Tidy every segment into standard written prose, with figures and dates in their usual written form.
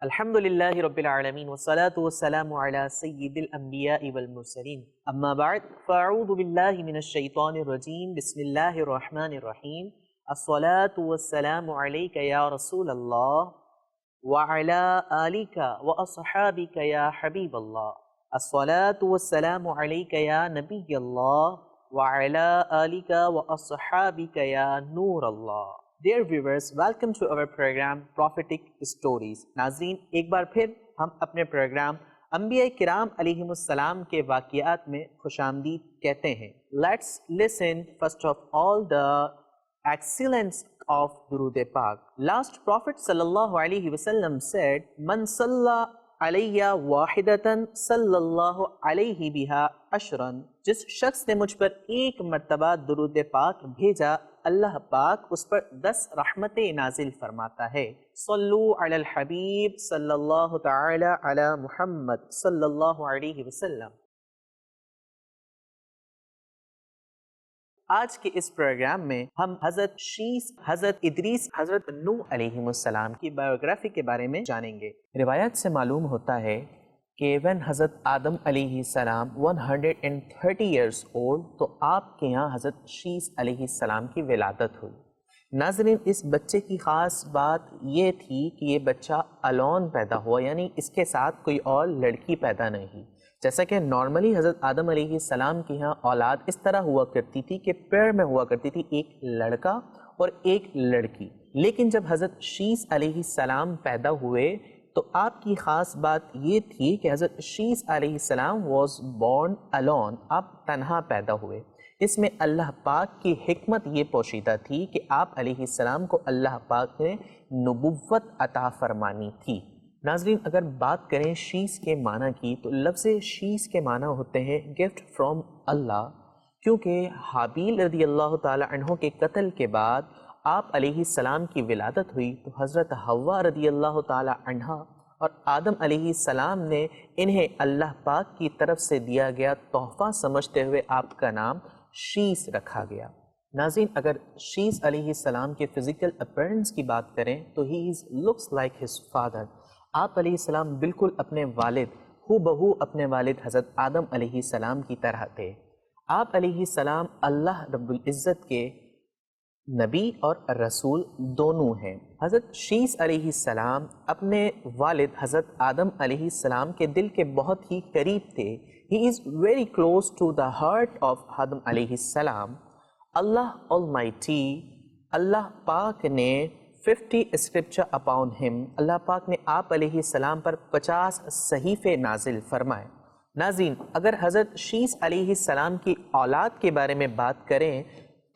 الحمد للہ رب العالمین والصلاة والسلام علی سید الانبیاء والمرسلین اما بعد فاعوذ باللہ من الشیطان الرجیم بسم اللہ الرحمن الرحیم الصلاة والسلام علیک یا رسول اللہ وعلی آلک واصحابک یا حبیب اللہ الصلاة والسلام علیک یا نبی اللہ وعلی آلک واصحابک یا نور اللہ. Dear viewers, welcome to our program Prophetic Stories. ناظرین ایک بار پھر ہم اپنے پروگرام انبیاء کرام علیہم السلام کے واقعات میں خوش آمدید کہتے ہیں. Let's listen first of all the excellence of درود پاک. Last Prophet صلی اللہ علیہ وسلم said, من صلی علیہ واحدتاً صلی اللہ علیہ بہا عشراً. جس شخص نے مجھ پر ایک مرتبہ درود پاک بھیجا اللہ پاک اس پر 10 رحمتیں نازل فرماتا ہے. صلو علی الحبیب صلی اللہ تعالی علی محمد صلی اللہ علیہ وسلم. آج کے اس پروگرام میں ہم حضرت شیس، حضرت ادریس، حضرت نوح علیہ السلام کی بایوگرافی کے بارے میں جانیں گے. روایت سے معلوم ہوتا ہے کہ when حضرت آدم علیہ السلام 130 years old تو آپ کے یہاں حضرت شیس علیہ السلام کی ولادت ہوئی. ناظرین اس بچے کی خاص بات یہ تھی کہ یہ بچہ الون پیدا ہوا، یعنی اس کے ساتھ کوئی اور لڑکی پیدا نہیں ہوئی. جیسا کہ نارملی حضرت آدم علیہ السلام کی یہاں اولاد اس طرح ہوا کرتی تھی کہ پیڑ میں ہوا کرتی تھی ایک لڑکا اور ایک لڑکی. لیکن جب حضرت شیس علیہ السلام پیدا ہوئے تو آپ کی خاص بات یہ تھی کہ حضرت شیس علیہ السلام واز بورن الون، آپ تنہا پیدا ہوئے. اس میں اللہ پاک کی حکمت یہ پوشیدہ تھی کہ آپ علیہ السلام کو اللہ پاک نے نبوت عطا فرمانی تھی. ناظرین اگر بات کریں شیس کے معنی کی تو لفظ شیس کے معنی ہوتے ہیں گفٹ فرام اللہ، کیونکہ حابیل رضی اللہ تعالی عنہ کے قتل کے بعد آپ علیہ السلام کی ولادت ہوئی تو حضرت حوا رضی اللہ تعالی عنہ اور آدم علیہ السلام نے انہیں اللہ پاک کی طرف سے دیا گیا تحفہ سمجھتے ہوئے آپ کا نام شیس رکھا گیا. ناظرین اگر شیس علیہ السلام کے فزیکل اپیرنس کی بات کریں تو he looks like his father. آپ علیہ السلام بالکل اپنے والد ہو بہو اپنے والد حضرت آدم علیہ السلام کی طرح تھے. آپ علیہ السلام اللہ رب العزت کے نبی اور رسول دونوں ہیں. حضرت شیس علیہ السلام اپنے والد حضرت آدم علیہ السلام کے دل کے بہت ہی قریب تھے. He is very close to the heart of Adam علیہ السلام. اللہ المائٹی، اللہ پاک نے 50 اسکرپچر اپون ہم، اللہ پاک نے آپ علیہ السلام پر 50 صحیفے نازل فرمائے. ناظرین اگر حضرت شیس علیہ السلام کی اولاد کے بارے میں بات کریں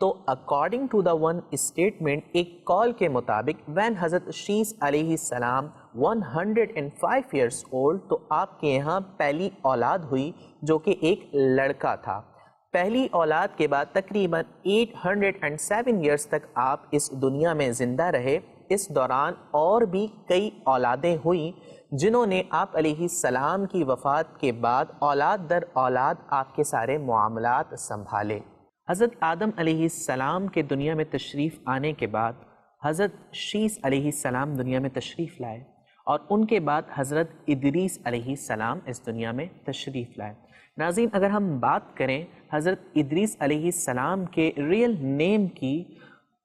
تو according to the one statement, ایک کال کے مطابق وین حضرت شیس علیہ السلام 105 years old تو آپ کے یہاں پہلی اولاد ہوئی جو کہ ایک لڑکا تھا. پہلی اولاد کے بعد تقریباً 807 years تک آپ اس دنیا میں زندہ رہے. اس دوران اور بھی کئی اولادیں ہوئیں جنہوں نے آپ علیہ السلام کی وفات کے بعد اولاد در اولاد آپ کے سارے معاملات سنبھالے. حضرت آدم علیہ السلام کے دنیا میں تشریف آنے کے بعد حضرت شیس علیہ السلام دنیا میں تشریف لائے اور ان کے بعد حضرت ادریس علیہ السلام اس دنیا میں تشریف لائے. ناظرین اگر ہم بات کریں حضرت ادریس علیہ السلام کے ریئل نیم کی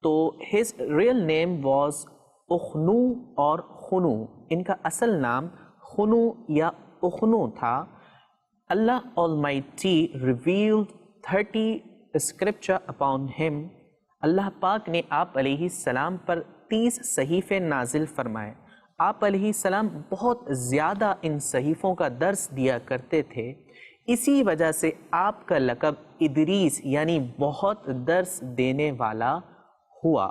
تو ہز ریئل نیم واز اخنو اور خنو. ان کا اصل نام خنو یا اخنو تھا. اللہ Almighty revealed 30 scripture upon him. اللہ پاک نے آپ علیہ السلام پر 30 صحیفے نازل فرمائے. آپ علیہ السلام بہت زیادہ ان صحیفوں کا درس دیا کرتے تھے. اسی وجہ سے آپ کا لقب ادریس یعنی بہت درس دینے والا ہوا.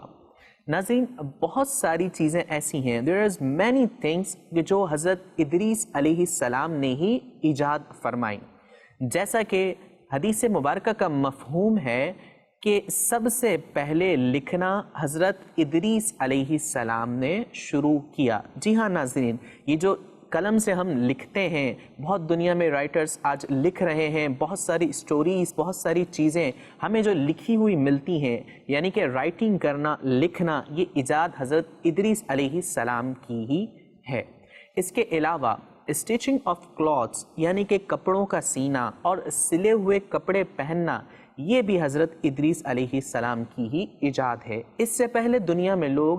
ناظرین بہت ساری چیزیں ایسی ہیں there is many things جو حضرت ادریس علیہ السلام نے ہی ایجاد فرمائیں. جیسا کہ حدیث مبارکہ کا مفہوم ہے کہ سب سے پہلے لکھنا حضرت ادریس علیہ السلام نے شروع کیا. جی ہاں ناظرین یہ جو قلم سے ہم لکھتے ہیں، بہت دنیا میں رائٹرز آج لکھ رہے ہیں، بہت ساری سٹوریز، بہت ساری چیزیں ہمیں جو لکھی ہوئی ملتی ہیں، یعنی کہ رائٹنگ کرنا، لکھنا، یہ ایجاد حضرت ادریس علیہ السلام کی ہی ہے. اس کے علاوہ اسٹیچنگ آف کلاتھس یعنی کہ کپڑوں کا سینا اور سلے ہوئے کپڑے پہننا یہ بھی حضرت ادریس علیہ السلام کی ہی ایجاد ہے۔ اس سے پہلے دنیا میں لوگ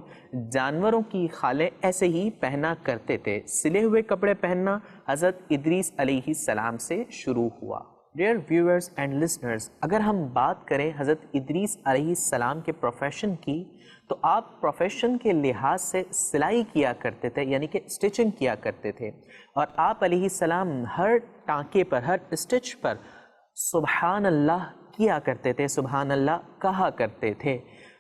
جانوروں کی کھالیں ایسے ہی پہنا کرتے تھے۔ سلے ہوئے کپڑے پہننا حضرت ادریس علیہ السلام سے شروع ہوا۔ ڈیئر ویورز اینڈ لسنرز، اگر ہم بات کریں حضرت ادریس علیہ السلام کے پروفیشن کی، تو آپ پروفیشن کے لحاظ سے سلائی کیا کرتے تھے، یعنی کہ اسٹیچنگ کیا کرتے تھے، اور آپ علیہ السلام ہر ٹانکے پر، ہر اسٹچ پر سبحان اللہ کیا کرتے تھے، سبحان اللہ کہا کرتے تھے۔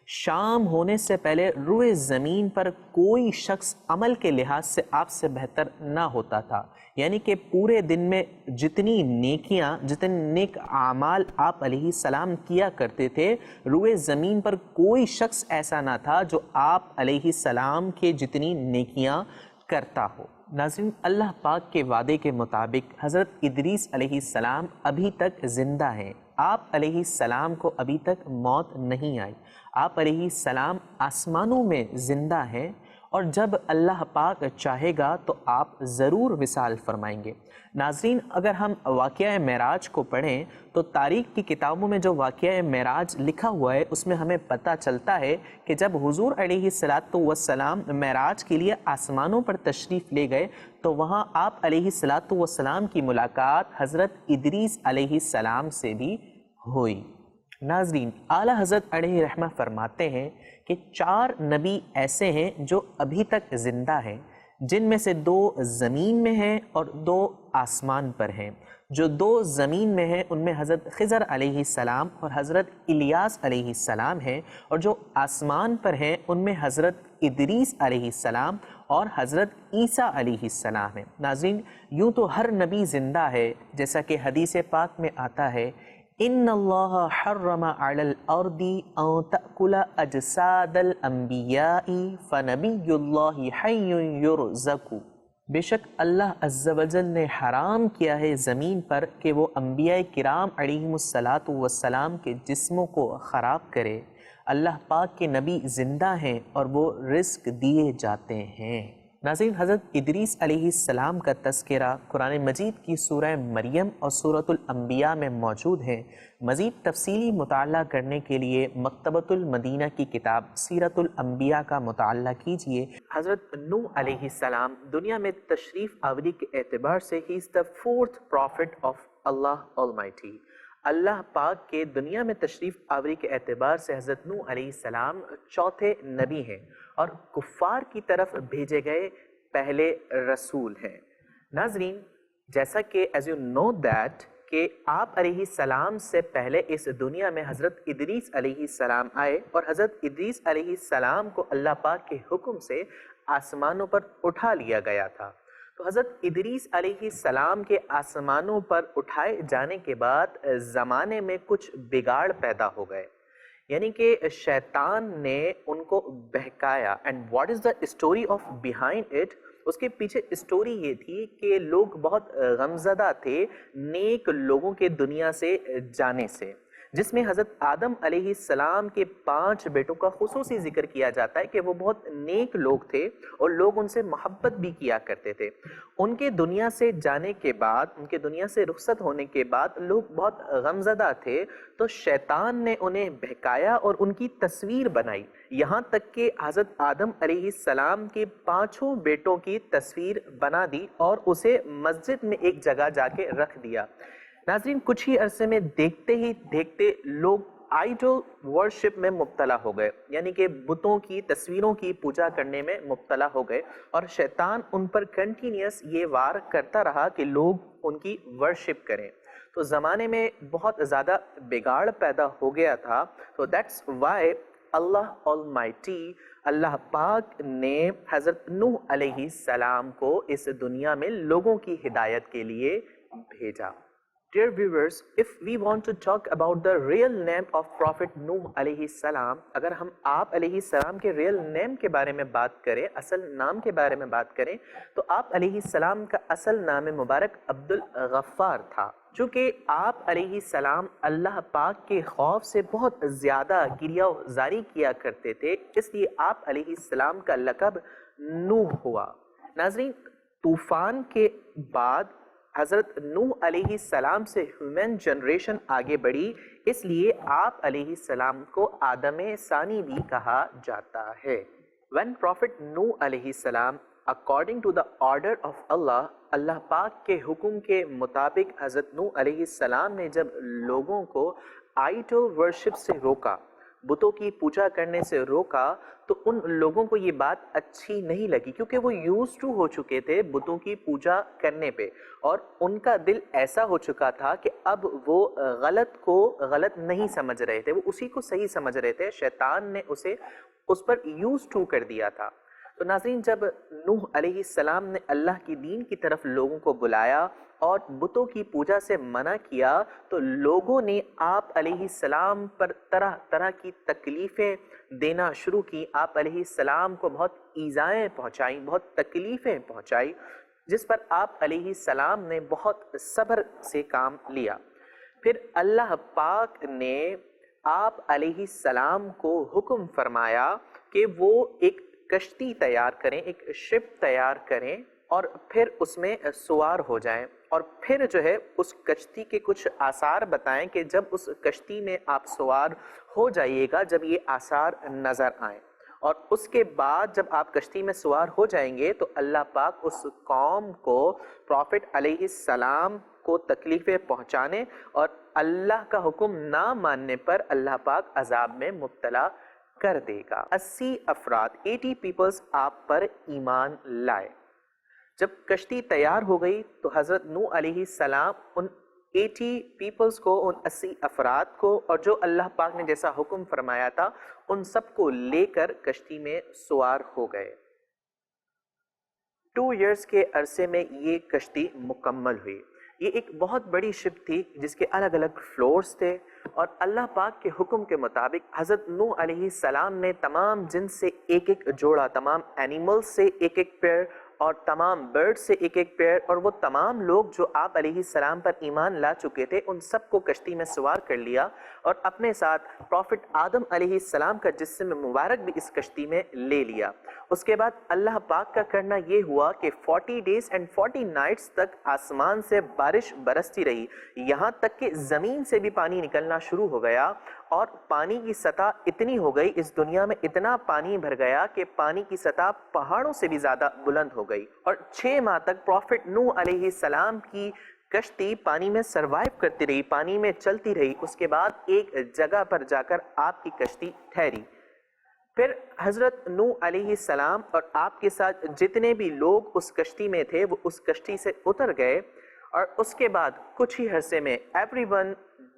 شام ہونے سے پہلے روئے زمین پر کوئی شخص عمل کے لحاظ سے آپ سے بہتر نہ ہوتا تھا، یعنی کہ پورے دن میں جتنی نیکیاں، جتنے نیک اعمال آپ علیہ السلام کیا کرتے تھے، روئے زمین پر کوئی شخص ایسا نہ تھا جو آپ علیہ السلام کے جتنی نیکیاں کرتا ہو۔ ناظرین، اللہ پاک کے وعدے کے مطابق حضرت ادریس علیہ السلام ابھی تک زندہ ہیں۔ آپ علیہ السلام کو ابھی تک موت نہیں آئی۔ آپ علیہ السلام آسمانوں میں زندہ ہیں، اور جب اللہ پاک چاہے گا تو آپ ضرور وصال فرمائیں گے۔ ناظرین، اگر ہم واقعہ معراج کو پڑھیں تو تاریخ کی کتابوں میں جو واقعہ معراج لکھا ہوا ہے اس میں ہمیں پتہ چلتا ہے کہ جب حضور علیہ السلام معراج کے لیے آسمانوں پر تشریف لے گئے تو وہاں آپ علیہ السلام کی ملاقات حضرت ادریس علیہ السلام سے بھی ہوئی۔ ناظرین، اعلیٰ حضرت علیہ رحمہ فرماتے ہیں کہ 4 نبی ایسے ہیں جو ابھی تک زندہ ہیں، جن میں سے 2 زمین میں ہیں اور 2 آسمان پر ہیں۔ جو 2 زمین میں ہیں ان میں حضرت خضر علیہ السلام اور حضرت الیاس علیہ السلام ہیں، اور جو آسمان پر ہیں ان میں حضرت ادریس علیہ السلام اور حضرت عیسیٰ علیہ السلام ہیں۔ ناظرین، یوں تو ہر نبی زندہ ہے، جیسا کہ حدیث پاک میں آتا ہے، ان اللہ حرم علی الارض ان تأکل اجساد الانبیاء فنبی اللہ حی یرزق۔ بے شک اللہ عز و جل نے حرام کیا ہے زمین پر کہ وہ انبیاء کرام علیہم السلام کے جسموں کو خراب کرے۔ اللہ پاک کے نبی زندہ ہیں اور وہ رزق دیے جاتے ہیں۔ ناظرین، حضرت ادریس علیہ السلام کا تذکرہ قرآن مجید کی سورہ مریم اور سورۃ الانبیاء میں موجود ہے۔ مزید تفصیلی مطالعہ کرنے کے لیے مکتبۃ المدینہ کی کتاب سیرت الانبیاء کا مطالعہ کیجیے۔ حضرت نوح علیہ السلام دنیا میں تشریف آوری کے اعتبار سے ہی از دا 4th prophet of Allah Almighty۔ اللہ پاک کے دنیا میں تشریف آوری کے اعتبار سے حضرت نوح علیہ السلام 4تھے نبی ہیں اور کفار کی طرف بھیجے گئے پہلے رسول ہیں۔ ناظرین، جیسا کہ as you know that کہ آپ علیہ السلام سے پہلے اس دنیا میں حضرت ادریس علیہ السلام آئے، اور حضرت ادریس علیہ السلام کو اللہ پاک کے حکم سے آسمانوں پر اٹھا لیا گیا تھا۔ تو حضرت ادریس علیہ السلام کے آسمانوں پر اٹھائے جانے کے بعد زمانے میں کچھ بگاڑ پیدا ہو گئے، یعنی کہ شیطان نے ان کو بہکایا۔ And what is the story of behind it? اس کے پیچھے اسٹوری یہ تھی کہ لوگ بہت غمزدہ تھے نیک لوگوں کے دنیا سے جانے سے، جس میں حضرت آدم علیہ السلام کے 5 بیٹوں کا خصوصی ذکر کیا جاتا ہے کہ وہ بہت نیک لوگ تھے اور لوگ ان سے محبت بھی کیا کرتے تھے۔ ان کے دنیا سے جانے کے بعد، ان کے دنیا سے رخصت ہونے کے بعد لوگ بہت غمزدہ تھے، تو شیطان نے انہیں بہکایا اور ان کی تصویر بنائی، یہاں تک کہ حضرت آدم علیہ السلام کے 5 بیٹوں کی تصویر بنا دی اور اسے مسجد میں ایک جگہ جا کے رکھ دیا۔ ناظرین، کچھ ہی عرصے میں دیکھتے ہی دیکھتے لوگ آئیڈل ورشپ میں مبتلا ہو گئے، یعنی کہ بتوں کی تصویروں کی پوجا کرنے میں مبتلا ہو گئے، اور شیطان ان پر کنٹینیوس یہ وار کرتا رہا کہ لوگ ان کی ورشپ کریں۔ تو زمانے میں بہت زیادہ بگاڑ پیدا ہو گیا تھا، تو دیٹس وائی اللہ Almighty، اللہ پاک نے حضرت نوح علیہ السلام کو اس دنیا میں لوگوں کی ہدایت کے لیے بھیجا۔ Dear viewers, if we want to talk about the real name of Prophet Nuh علیہ السلام، اگر ہم آپ علیہ السلام کے ریئل نیم کے بارے میں بات کریں، اصل نام کے بارے میں بات کریں، تو آپ علیہ السلام کا اصل نام مبارک عبد الغفار تھا۔ چونکہ آپ علیہ السلام اللہ پاک کے خوف سے بہت زیادہ گریہ زاری کیا کرتے تھے، اس لیے آپ علیہ السلام کا لقب نوح ہوا۔ ناظرین، طوفان کے بعد حضرت نوح علیہ السلام سے ہیومن جنریشن آگے بڑھی، اس لیے آپ علیہ السلام کو آدم ثانی بھی کہا جاتا ہے۔ When Prophet نوح علیہ السلام according to the order of Allah، اللہ پاک کے حکم کے مطابق حضرت نوح علیہ السلام نے جب لوگوں کو آئیڈل ورشپ سے روکا، بتوں کی پوجا کرنے سے روکا، تو ان لوگوں کو یہ بات اچھی نہیں لگی، کیونکہ وہ یوز ٹو ہو چکے تھے بتوں کی پوجا کرنے پہ، اور ان کا دل ایسا ہو چکا تھا کہ اب وہ غلط کو غلط نہیں سمجھ رہے تھے، وہ اسی کو صحیح سمجھ رہے تھے، شیطان نے اسے اس پر یوز ٹو کر دیا تھا۔ تو ناظرین، جب نوح علیہ السلام نے اللہ کی دین کی طرف لوگوں کو بلایا اور بتوں کی پوجا سے منع کیا، تو لوگوں نے آپ علیہ السلام پر طرح طرح کی تکلیفیں دینا شروع کی، آپ علیہ السلام کو بہت ایذائیں پہنچائیں، بہت تکلیفیں پہنچائی، جس پر آپ علیہ السلام نے بہت صبر سے کام لیا۔ پھر اللہ پاک نے آپ علیہ السلام کو حکم فرمایا کہ وہ ایک کشتی تیار کریں، ایک شپ تیار کریں، اور پھر اس میں سوار ہو جائیں، اور پھر جو ہے اس کشتی کے کچھ آثار بتائیں کہ جب اس کشتی میں آپ سوار ہو جائیے گا، جب یہ آثار نظر آئیں، اور اس کے بعد جب آپ کشتی میں سوار ہو جائیں گے تو اللہ پاک اس قوم کو پروفٹ علیہ السلام کو تکلیفیں پہنچانے اور اللہ کا حکم نہ ماننے پر اللہ پاک عذاب میں مبتلا کر دے گا۔ 80 افراد 80 پیپلز آپ پر ایمان لائے۔ جب کشتی تیار ہو گئی تو حضرت نوح علیہ السلام ان 80 پیپلز کو، ان 80 افراد کو، اور جو اللہ پاک نے جیسا حکم فرمایا تھا ان سب کو لے کر کشتی میں سوار ہو گئے۔ 2 ایئرز کے عرصے میں یہ کشتی مکمل ہوئی۔ یہ ایک بہت بڑی شپ تھی جس کے الگ الگ فلورز تھے، اور اللہ پاک کے حکم کے مطابق حضرت نوح علیہ السلام نے تمام جنس سے ایک ایک جوڑا، تمام اینیملز سے ایک ایک پیئر، اور تمام برڈ سے ایک ایک پیئر، اور وہ تمام لوگ جو آپ علیہ السلام پر ایمان لا چکے تھے ان سب کو کشتی میں سوار کر لیا، اور اپنے ساتھ پروفٹ آدم علیہ السلام کا جسم مبارک بھی اس کشتی میں لے لیا۔ اس کے بعد اللہ پاک کا کرنا یہ ہوا کہ 40 days and 40 nights تک آسمان سے بارش برستی رہی، یہاں تک کہ زمین سے بھی پانی نکلنا شروع ہو گیا، اور پانی کی سطح اتنی ہو گئی، اس دنیا میں اتنا پانی بھر گیا کہ پانی کی سطح پہاڑوں سے بھی زیادہ بلند ہو گئی، اور 6 ماہ تک پروفٹ نوح علیہ السلام کی کشتی پانی میں سروائیو کرتی رہی، پانی میں چلتی رہی۔ اس کے بعد ایک جگہ پر جا کر آپ کی کشتی ٹھہری۔ پھر حضرت نوح علیہ السلام اور آپ کے ساتھ جتنے بھی لوگ اس کشتی میں تھے وہ اس کشتی سے اتر گئے، اور اس کے بعد کچھ ہی عرصے میں everyone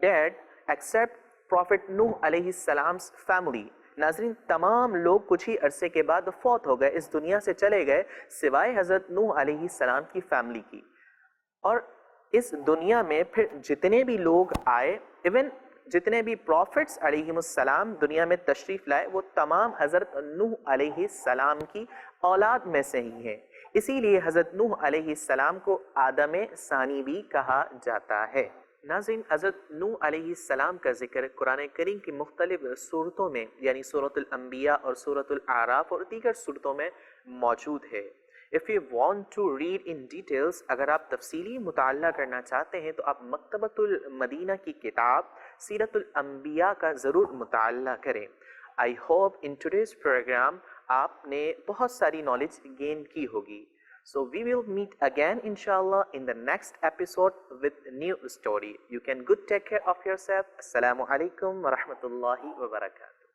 dead except پروفٹ نوح علیہ السلام فیملی۔ ناظرین، تمام لوگ کچھ ہی عرصے کے بعد فوت ہو گئے، اس دنیا سے چلے گئے، سوائے حضرت نوح علیہ السلام کی فیملی کی۔ اور اس دنیا میں پھر جتنے بھی لوگ آئے، ایون جتنے بھی پروفٹس علیہ السلام دنیا میں تشریف لائے، وہ تمام حضرت نوح علیہ السلام کی اولاد میں سے ہی ہیں، اسی لیے حضرت نوح علیہ السلام کو آدم ثانی بھی کہا جاتا ہے۔ ناظرین، حضرت نوح علیہ السلام کا ذکر قرآن کریم کی مختلف صورتوں میں، یعنی سورۃ الانبیاء اور سورۃ الاعراف اور دیگر صورتوں میں موجود ہے۔ If you want to read in details، اگر آپ تفصیلی مطالعہ کرنا چاہتے ہیں تو آپ مکتبۃ المدینہ کی کتاب سیرت الانبیاء کا ضرور مطالعہ کریں۔ I hope in today's program آپ نے بہت ساری نالج گین کی ہوگی۔ So we will meet again inshallah in the next episode with new story. You can good take care of yourself. Assalamu alaikum wa rahmatullahi wa barakatuh.